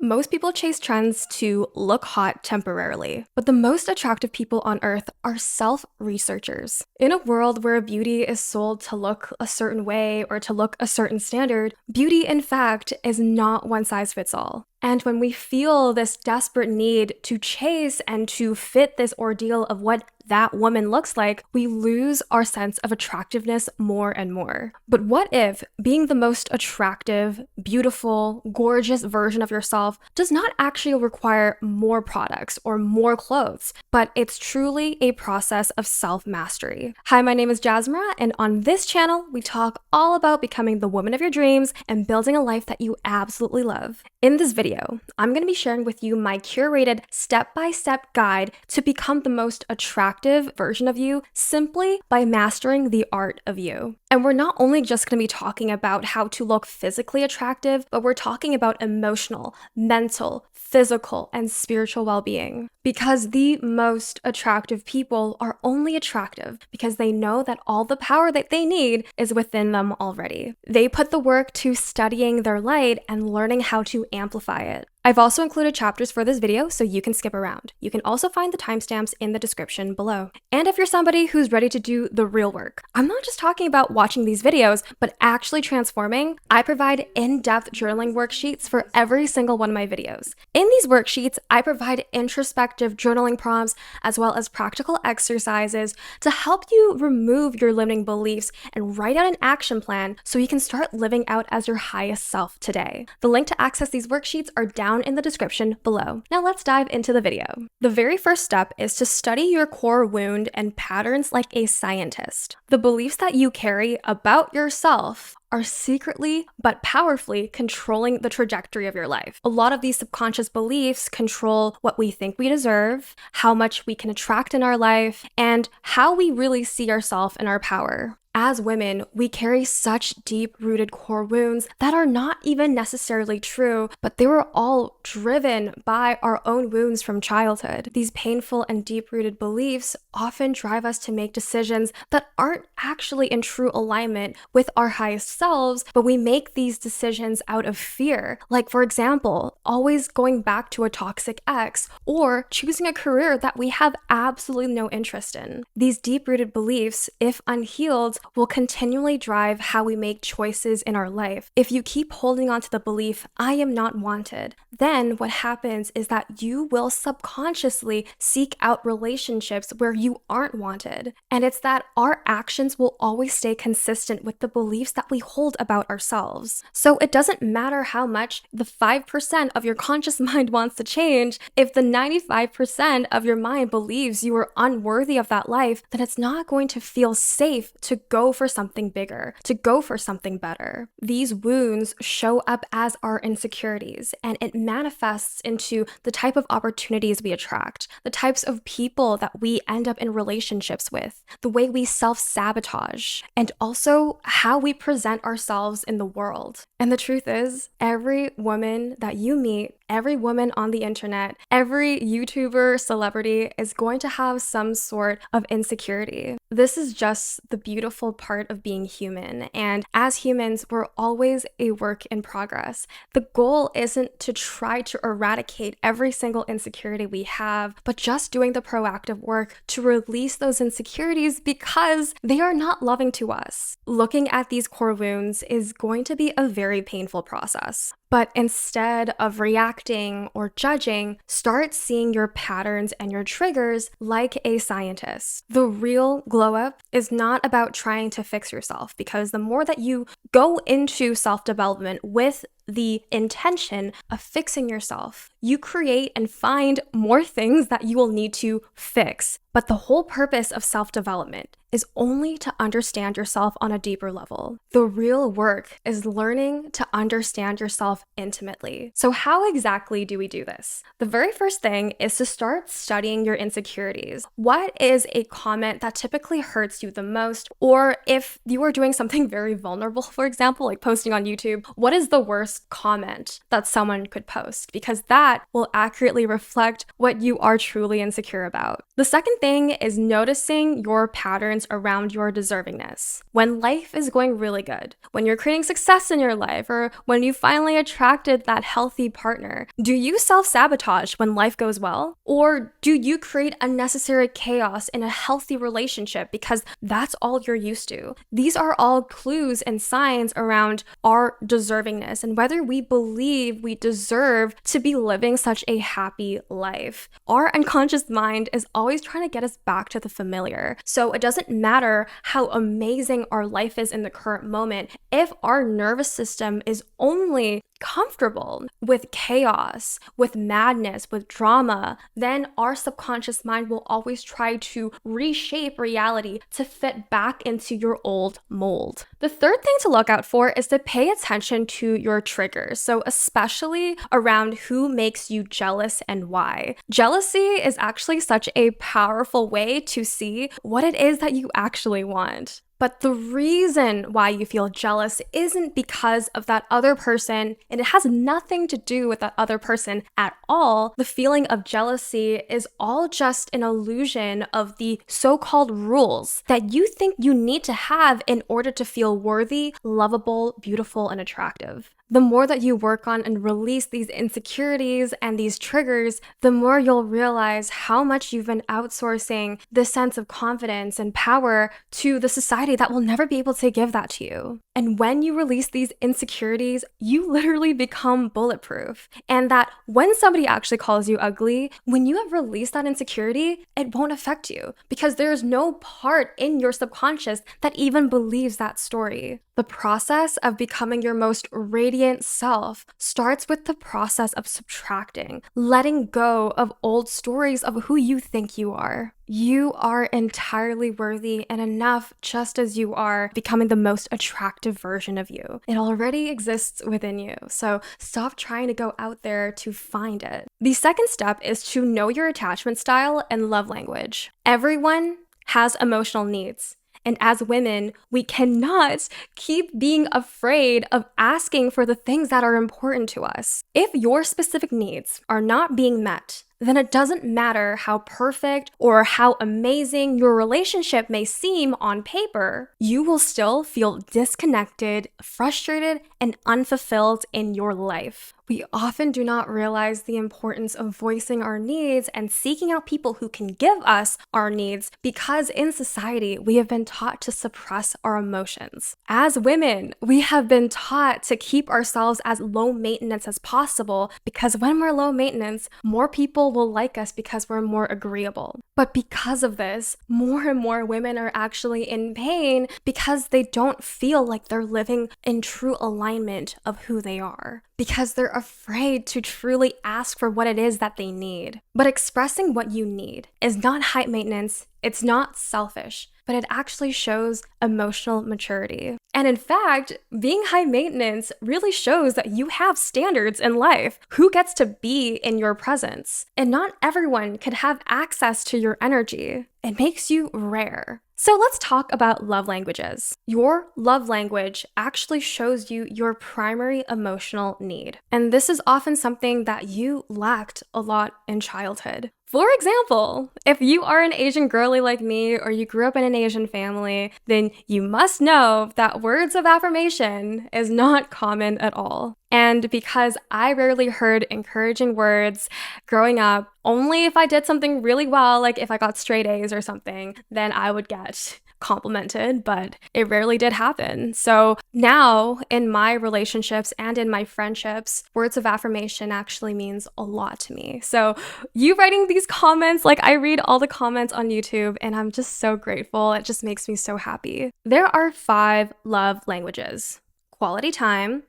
Most people chase trends to look hot temporarily, but the most attractive people on earth are self-researchers. In a world where beauty is sold to look a certain way or to look a certain standard, beauty, in fact, is not one size fits all. And when we feel this desperate need to chase and to fit this ordeal of what that woman looks like, we lose our sense of attractiveness more and more. But what if being the most attractive, beautiful, gorgeous version of yourself does not actually require more products or more clothes, but it's truly a process of self-mastery? Hi, my name is Jasmira, and on this channel, we talk all about becoming the woman of your dreams and building a life that you absolutely love. In this video, I'm going to be sharing with you my curated step-by-step guide to become the most attractive version of you simply by mastering the art of you. And we're not only just going to be talking about how to look physically attractive, but we're talking about emotional, mental, physical, and spiritual well-being. Because the most attractive people are only attractive because they know that all the power that they need is within them already. They put the work to studying their light and learning how to amplify it. I've also included chapters for this video so you can skip around. You can also find the timestamps in the description below. And if you're somebody who's ready to do the real work, I'm not just talking about watching these videos, but actually transforming. I provide in-depth journaling worksheets for every single one of my videos. In these worksheets, I provide introspective journaling prompts as well as practical exercises to help you remove your limiting beliefs and write out an action plan so you can start living out as your highest self today. The link to access these worksheets are down in the description below. Now let's dive into the video. The very first step is to study your core wound and patterns like a scientist. The beliefs that you carry about yourself are secretly but powerfully controlling the trajectory of your life. A lot of these subconscious beliefs control what we think we deserve, how much we can attract in our life, and how we really see ourselves and our power. As women, we carry such deep-rooted core wounds that are not even necessarily true, but they were all driven by our own wounds from childhood. These painful and deep-rooted beliefs often drive us to make decisions that aren't actually in true alignment with our highest selves, but we make these decisions out of fear. Like, for example, always going back to a toxic ex or choosing a career that we have absolutely no interest in. These deep-rooted beliefs, if unhealed, will continually drive how we make choices in our life. If you keep holding on to the belief, I am not wanted, then what happens is that you will subconsciously seek out relationships where you aren't wanted. And it's that our actions will always stay consistent with the beliefs that we hold about ourselves. So it doesn't matter how much the 5% of your conscious mind wants to change. If the 95% of your mind believes you are unworthy of that life, then it's not going to feel safe to go for something bigger, to go for something better. These wounds show up as our insecurities, and it manifests into the type of opportunities we attract, the types of people that we end up in relationships with, the way we self-sabotage, and also how we present ourselves in the world. And the truth is, every woman that you meet, every woman on the internet, every YouTuber, celebrity is going to have some sort of insecurity. This is just the beautiful part of being human. And as humans, we're always a work in progress. The goal isn't to try to eradicate every single insecurity we have, but just doing the proactive work to release those insecurities because they are not loving to us. Looking at these core wounds is going to be a very painful process. But instead of reacting or judging, start seeing your patterns and your triggers like a scientist. The real glow up is not about trying to fix yourself, because the more that you go into self-development with the intention of fixing yourself, you create and find more things that you will need to fix. But the whole purpose of self-development is only to understand yourself on a deeper level. The real work is learning to understand yourself intimately. So how exactly do we do this? The very first thing is to start studying your insecurities. What is a comment that typically hurts you the most? Or if you are doing something very vulnerable, for example, like posting on YouTube, what is the worst comment that someone could post? Because that will accurately reflect what you are truly insecure about. The second thing is noticing your patterns around your deservingness. When life is going really good, when you're creating success in your life, or when you finally attracted that healthy partner? Do you self-sabotage when life goes well? Or do you create unnecessary chaos in a healthy relationship because that's all you're used to? These are all clues and signs around our deservingness and whether we believe we deserve to be living such a happy life. Our unconscious mind is always trying to get us back to the familiar. So it doesn't matter how amazing our life is in the current moment. If our nervous system is only comfortable with chaos, with madness, with drama, then our subconscious mind will always try to reshape reality to fit back into your old mold. The third thing to look out for is to pay attention to your triggers. So especially around who makes you jealous and why. Jealousy is actually such a powerful way to see what it is that you actually want. But the reason why you feel jealous isn't because of that other person, and it has nothing to do with that other person at all. The feeling of jealousy is all just an illusion of the so-called rules that you think you need to have in order to feel worthy, lovable, beautiful, and attractive. The more that you work on and release these insecurities and these triggers, the more you'll realize how much you've been outsourcing this sense of confidence and power to the society that will never be able to give that to you. And when you release these insecurities, you literally become bulletproof. And that when somebody actually calls you ugly, when you have released that insecurity, it won't affect you because there's no part in your subconscious that even believes that story. The process of becoming your most radiant self starts with the process of subtracting, letting go of old stories of who you think you are. You are entirely worthy and enough just as you are, becoming the most attractive version of you. It already exists within you, so stop trying to go out there to find it. The second step is to know your attachment style and love language. Everyone has emotional needs. And as women, we cannot keep being afraid of asking for the things that are important to us. If your specific needs are not being met, then it doesn't matter how perfect or how amazing your relationship may seem on paper, you will still feel disconnected, frustrated, and unfulfilled in your life. We often do not realize the importance of voicing our needs and seeking out people who can give us our needs because in society, we have been taught to suppress our emotions. As women, we have been taught to keep ourselves as low maintenance as possible because when we're low maintenance, more people will like us because we're more agreeable. But because of this, more and more women are actually in pain because they don't feel like they're living in true alignment of who they are. Because they're afraid to truly ask for what it is that they need. But expressing what you need is not high maintenance, it's not selfish, but it actually shows emotional maturity. And in fact, being high maintenance really shows that you have standards in life. Who gets to be in your presence? And not everyone can have access to your energy. It makes you rare. So let's talk about love languages. Your love language actually shows you your primary emotional need. And this is often something that you lacked a lot in childhood. For example, if you are an Asian girly like me or you grew up in an Asian family, then you must know that words of affirmation is not common at all. And because I rarely heard encouraging words growing up, only if I did something really well, like if I got straight A's or something, then I would get complimented, but it rarely did happen. So now in my relationships and in my friendships, words of affirmation actually means a lot to me. So you writing these comments, like I read all the comments on YouTube and I'm just so grateful. It just makes me so happy. There are 5 love languages: quality time,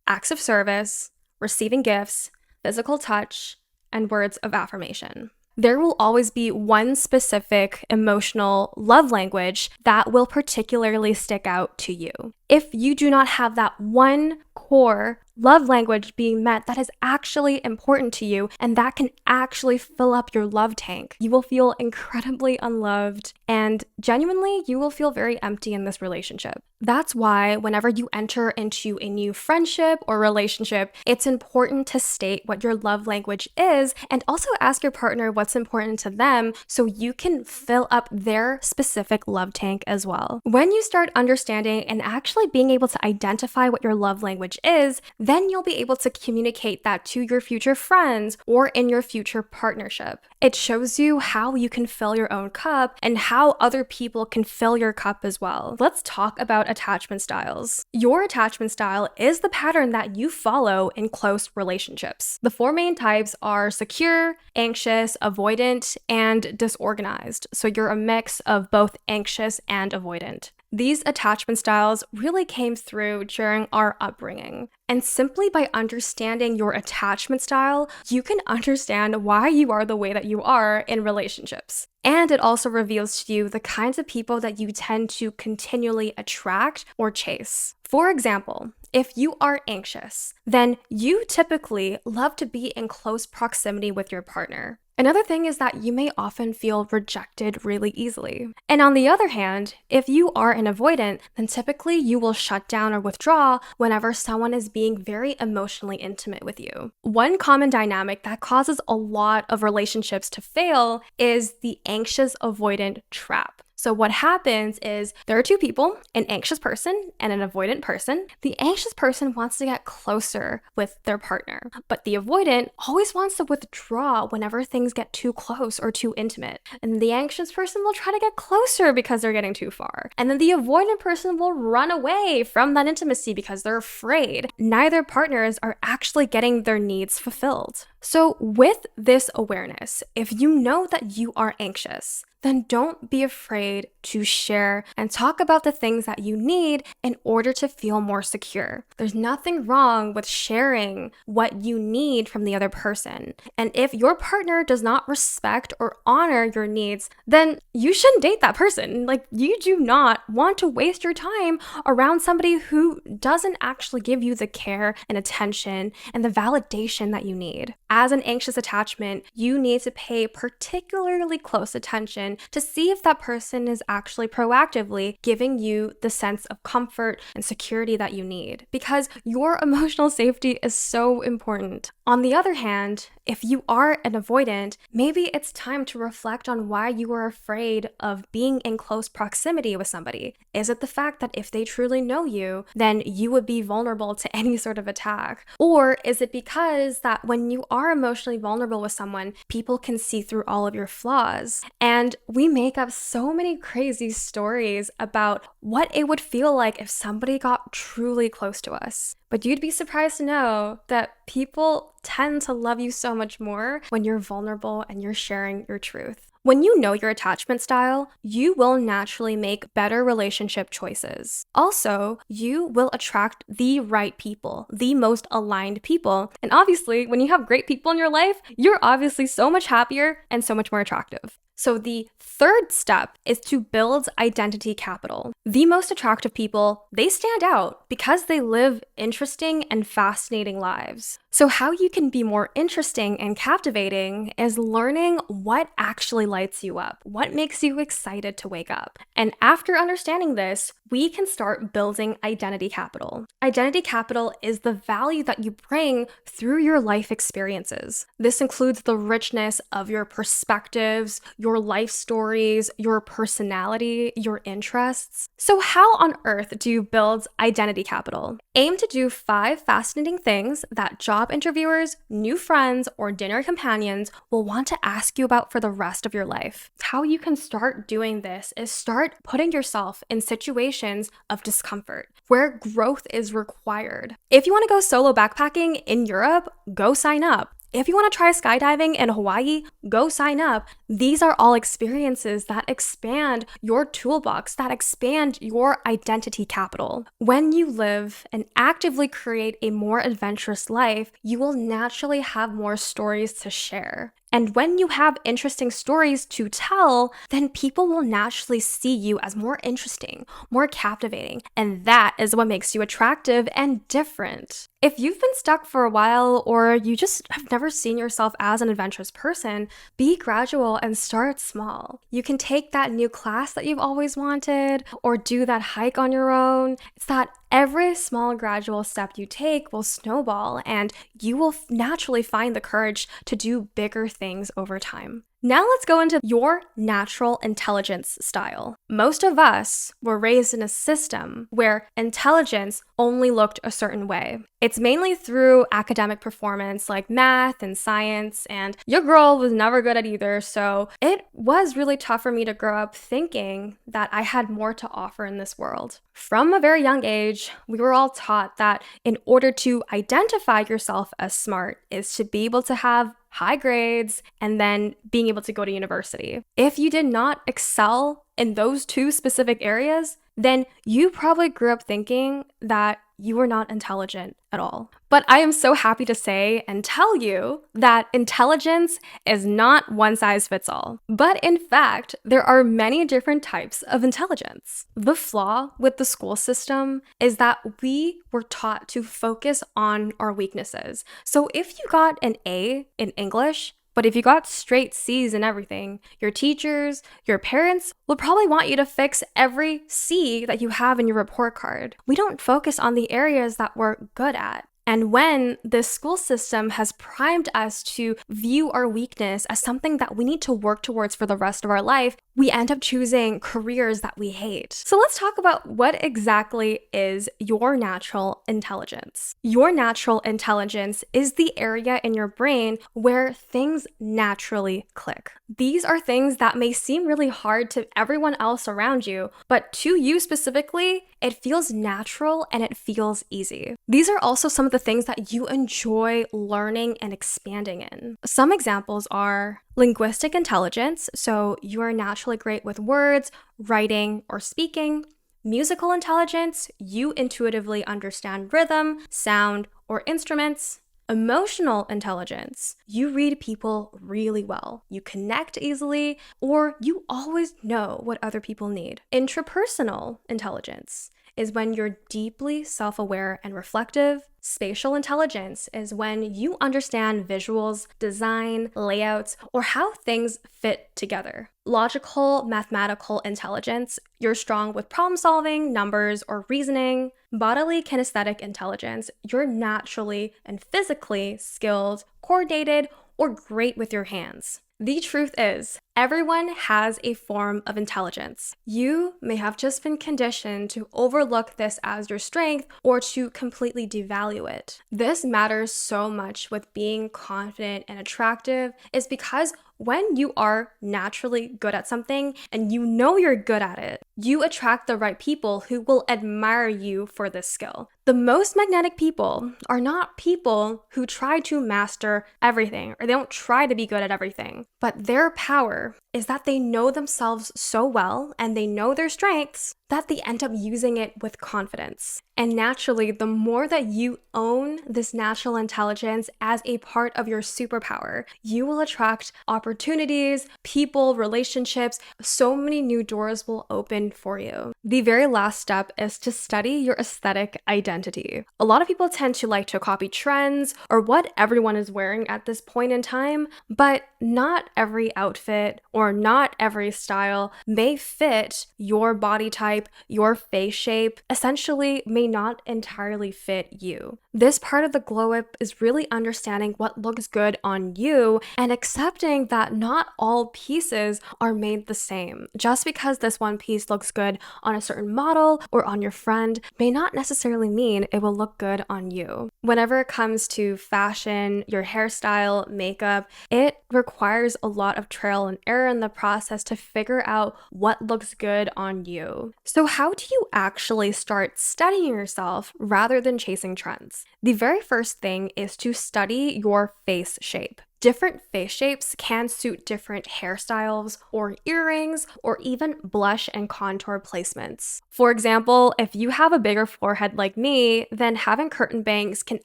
acts of service, receiving gifts, physical touch, and words of affirmation. There will always be one specific emotional love language that will particularly stick out to you. If you do not have that one core love language being met that is actually important to you and that can actually fill up your love tank, you will feel incredibly unloved and genuinely you will feel very empty in this relationship. That's why whenever you enter into a new friendship or relationship, it's important to state what your love language is and also ask your partner what's important to them so you can fill up their specific love tank as well. When you start understanding and actually being able to identify what your love language is, then you'll be able to communicate that to your future friends or in your future partnership. It shows you how you can fill your own cup and how other people can fill your cup as well. Let's talk about attachment styles. Your attachment style is the pattern that you follow in close relationships. The four main types are secure, anxious, avoidant, and disorganized. So you're a mix of both anxious and avoidant. These attachment styles really came through during our upbringing. And simply by understanding your attachment style, you can understand why you are the way that you are in relationships. And it also reveals to you the kinds of people that you tend to continually attract or chase. For example, if you are anxious, then you typically love to be in close proximity with your partner. Another thing is that you may often feel rejected really easily. And on the other hand, if you are an avoidant, then typically you will shut down or withdraw whenever someone is being very emotionally intimate with you. One common dynamic that causes a lot of relationships to fail is the anxious avoidant trap. So what happens is there are two people, an anxious person and an avoidant person. The anxious person wants to get closer with their partner, but the avoidant always wants to withdraw whenever things get too close or too intimate. And the anxious person will try to get closer because they're getting too far. And then the avoidant person will run away from that intimacy because they're afraid. Neither partners are actually getting their needs fulfilled. So with this awareness, if you know that you are anxious, then don't be afraid to share and talk about the things that you need in order to feel more secure. There's nothing wrong with sharing what you need from the other person. And if your partner does not respect or honor your needs, then you shouldn't date that person. Like, you do not want to waste your time around somebody who doesn't actually give you the care and attention and the validation that you need. As an anxious attachment, you need to pay particularly close attention to see if that person is actually proactively giving you the sense of comfort and security that you need, because your emotional safety is so important. On the other hand, if you are an avoidant, maybe it's time to reflect on why you are afraid of being in close proximity with somebody. Is it the fact that if they truly know you, then you would be vulnerable to any sort of attack? Or is it because that when you are emotionally vulnerable with someone, people can see through all of your flaws? And we make up so many crazy stories about what it would feel like if somebody got truly close to us. But you'd be surprised to know that people tend to love you so much more when you're vulnerable and you're sharing your truth. When you know your attachment style, you will naturally make better relationship choices. Also, you will attract the right people, the most aligned people. And obviously, when you have great people in your life, you're obviously so much happier and so much more attractive. So the third step is to build identity capital. The most attractive people, they stand out because they live interesting and fascinating lives. So how you can be more interesting and captivating is learning what actually lights you up, what makes you excited to wake up. And after understanding this, we can start building identity capital. Identity capital is the value that you bring through your life experiences. This includes the richness of your perspectives, your life stories, your personality, your interests. So how on earth do you build identity capital? Aim to do 5 fascinating things that job interviewers, new friends, or dinner companions will want to ask you about for the rest of your life. How you can start doing this is start putting yourself in situations of discomfort where growth is required. If you want to go solo backpacking in Europe, go sign up. If you want to try skydiving in Hawaii, go sign up. These are all experiences that expand your toolbox, that expand your identity capital. When you live and actively create a more adventurous life, you will naturally have more stories to share. And when you have interesting stories to tell, then people will naturally see you as more interesting, more captivating, and that is what makes you attractive and different. If you've been stuck for a while or you just have never seen yourself as an adventurous person, be gradual and start small. You can take that new class that you've always wanted or do that hike on your own. It's that every small gradual step you take will snowball and you will naturally find the courage to do bigger things over time. Now let's go into your natural intelligence style. Most of us were raised in a system where intelligence only looked a certain way. It's mainly through academic performance like math and science, and your girl was never good at either, so it was really tough for me to grow up thinking that I had more to offer in this world. From a very young age, we were all taught that in order to identify yourself as smart is to be able to have high grades and then being able to go to university. If you did not excel in those two specific areas, then you probably grew up thinking that you were not intelligent at all. But I am so happy to say and tell you that intelligence is not one size fits all. But in fact, there are many different types of intelligence. The flaw with the school system is that we were taught to focus on our weaknesses. So if you got an A in English, but if you got straight C's in everything, your teachers, your parents will probably want you to fix every C that you have in your report card. We don't focus on the areas that we're good at. And when this school system has primed us to view our weakness as something that we need to work towards for the rest of our life, we end up choosing careers that we hate. So let's talk about what exactly is your natural intelligence. Your natural intelligence is the area in your brain where things naturally click. These are things that may seem really hard to everyone else around you, but to you specifically, it feels natural and it feels easy. These are also some of the things that you enjoy learning and expanding in. Some examples are linguistic intelligence, so you are naturally great with words, writing, or speaking. Musical intelligence, you intuitively understand rhythm, sound, or instruments. Emotional intelligence, you read people really well. You connect easily, or you always know what other people need. Intrapersonal intelligence is when you're deeply self-aware and reflective. Spatial intelligence is when you understand visuals, design, layouts, or how things fit together. Logical, mathematical intelligence, you're strong with problem solving, numbers, or reasoning. Bodily kinesthetic intelligence, you're naturally and physically skilled, coordinated, or great with your hands. The truth is, everyone has a form of intelligence. You may have just been conditioned to overlook this as your strength or to completely devalue it. This matters so much with being confident and attractive is because when you are naturally good at something and you know you're good at it, you attract the right people who will admire you for this skill. The most magnetic people are not people who try to master everything or they don't try to be good at everything, but their power is that they know themselves so well and they know their strengths that they end up using it with confidence. And naturally, the more that you own this natural intelligence as a part of your superpower, you will attract opportunities, people, relationships. So many new doors will open for you. The very last step is to study your aesthetic identity. A lot of people tend to like to copy trends or what everyone is wearing at this point in time, but not every outfit or not every style may fit your body type, your face shape, essentially may not entirely fit you. This part of the glow up is really understanding what looks good on you and accepting that not all pieces are made the same. Just because this one piece looks good on a certain model or on your friend may not necessarily mean it will look good on you. Whenever it comes to fashion, your hairstyle, makeup, it requires a lot of trial and error in the process to figure out what looks good on you. So how do you actually start studying yourself rather than chasing trends? The very first thing is to study your face shape. Different face shapes can suit different hairstyles or earrings or even blush and contour placements. For example, if you have a bigger forehead like me, then having curtain bangs can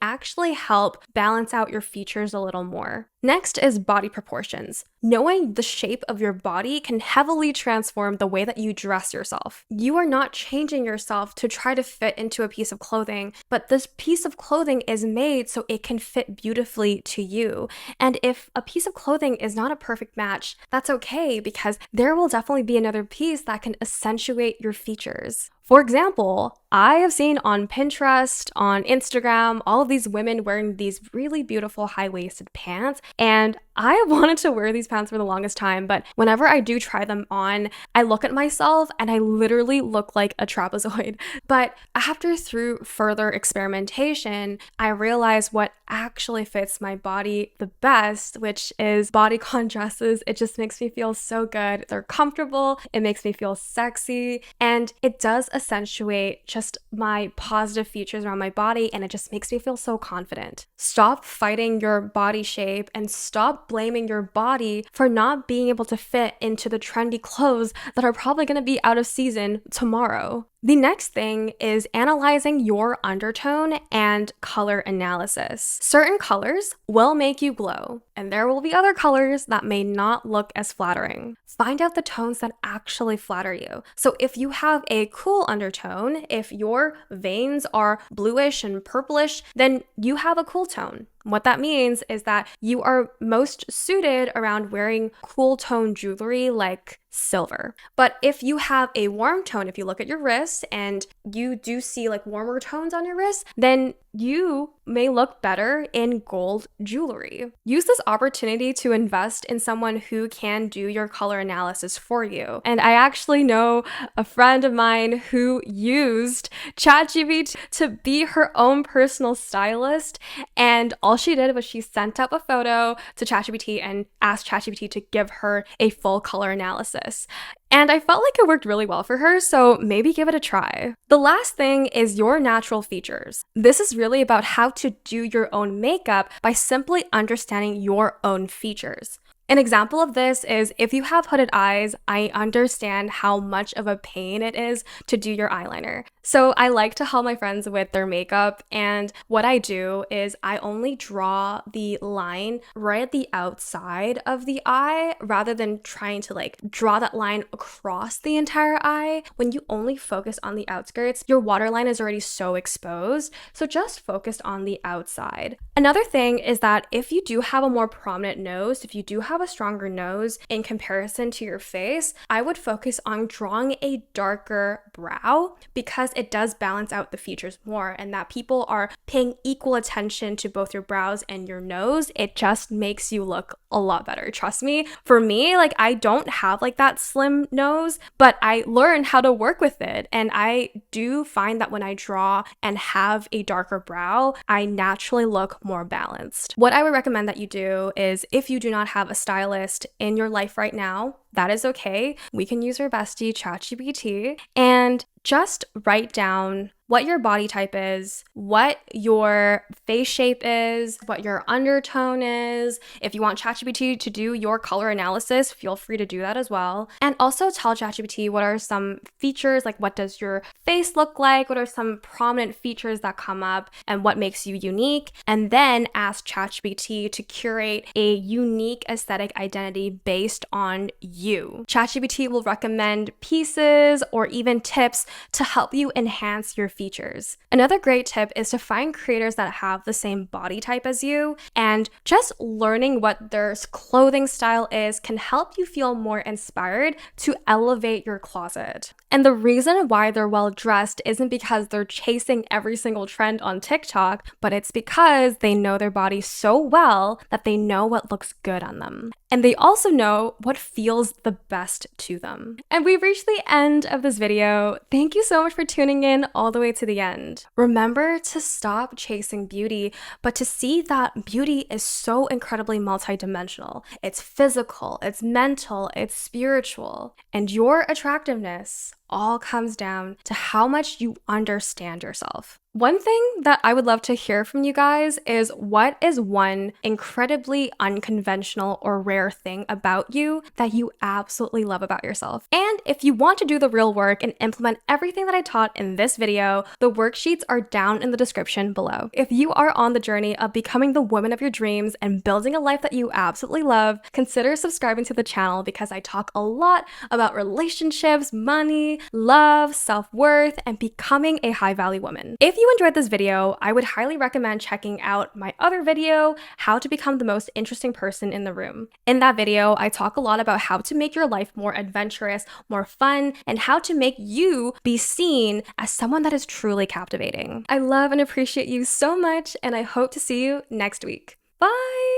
actually help balance out your features a little more. Next is body proportions. Knowing the shape of your body can heavily transform the way that you dress yourself. You are not changing yourself to try to fit into a piece of clothing, but this piece of clothing is made so it can fit beautifully to you. And if a piece of clothing is not a perfect match, that's okay because there will definitely be another piece that can accentuate your features. For example, I have seen on Pinterest, on Instagram, all of these women wearing these really beautiful high-waisted pants, and I have wanted to wear these pants for the longest time, but whenever I do try them on, I look at myself and I literally look like a trapezoid. But through further experimentation, I realized what actually fits my body the best, which is bodycon dresses. It just makes me feel so good. They're comfortable, it makes me feel sexy, and it does accentuate just my positive features around my body, and it just makes me feel so confident. Stop fighting your body shape and stop blaming your body for not being able to fit into the trendy clothes that are probably going to be out of season tomorrow. The next thing is analyzing your undertone and color analysis. Certain colors will make you glow, and there will be other colors that may not look as flattering. Find out the tones that actually flatter you. So if you have a cool undertone, if your veins are bluish and purplish, then you have a cool tone. What that means is that you are most suited around wearing cool tone jewelry like silver. But if you have a warm tone, if you look at your wrists and you do see like warmer tones on your wrists, then you may look better in gold jewelry. Use this opportunity to invest in someone who can do your color analysis for you. And I actually know a friend of mine who used ChatGPT to be her own personal stylist, and all she did was she sent up a photo to ChatGPT and asked ChatGPT to give her a full color analysis. And I felt like it worked really well for her, so maybe give it a try. The last thing is your natural features. This is really about how to do your own makeup by simply understanding your own features. An example of this is if you have hooded eyes, I understand how much of a pain it is to do your eyeliner. So I like to help my friends with their makeup, and what I do is I only draw the line right at the outside of the eye rather than trying to like draw that line across the entire eye. When you only focus on the outskirts, your waterline is already so exposed, so just focus on the outside. Another thing is that if you do have a more prominent nose, if you do have a stronger nose in comparison to your face, I would focus on drawing a darker brow because it does balance out the features more, and that people are paying equal attention to both your brows and your nose. It just makes you look a lot better. Trust me. For me, like I don't have like that slim nose, but I learned how to work with it. And I do find that when I draw and have a darker brow, I naturally look more balanced. What I would recommend that you do is if you do not have a stylist in your life right now, that is okay. We can use our bestie ChatGPT and just write down what your body type is, what your face shape is, what your undertone is. If you want ChatGPT to do your color analysis, feel free to do that as well. And also tell ChatGPT what are some features, like what does your face look like, what are some prominent features that come up, and what makes you unique. And then ask ChatGPT to curate a unique aesthetic identity based on you. ChatGPT will recommend pieces or even tips to help you enhance your features. Another great tip is to find creators that have the same body type as you, and just learning what their clothing style is can help you feel more inspired to elevate your closet. And the reason why they're well dressed isn't because they're chasing every single trend on TikTok, but it's because they know their body so well that they know what looks good on them. And they also know what feels the best to them. And we've reached the end of this video. Thank you so much for tuning in all the way to the end. Remember to stop chasing beauty, but to see that beauty is so incredibly multidimensional. It's physical, it's mental, it's spiritual. And your attractiveness all comes down to how much you understand yourself. One thing that I would love to hear from you guys is what is one incredibly unconventional or rare thing about you that you absolutely love about yourself? And if you want to do the real work and implement everything that I taught in this video, the worksheets are down in the description below. If you are on the journey of becoming the woman of your dreams and building a life that you absolutely love, consider subscribing to the channel because I talk a lot about relationships, money, love, self-worth, and becoming a high-value woman. If you you enjoyed this video, I would highly recommend checking out my other video, How to Become the Most Interesting Person in the Room. In that video, I talk a lot about how to make your life more adventurous, more fun, and how to make you be seen as someone that is truly captivating. I love and appreciate you so much, and I hope to see you next week. Bye!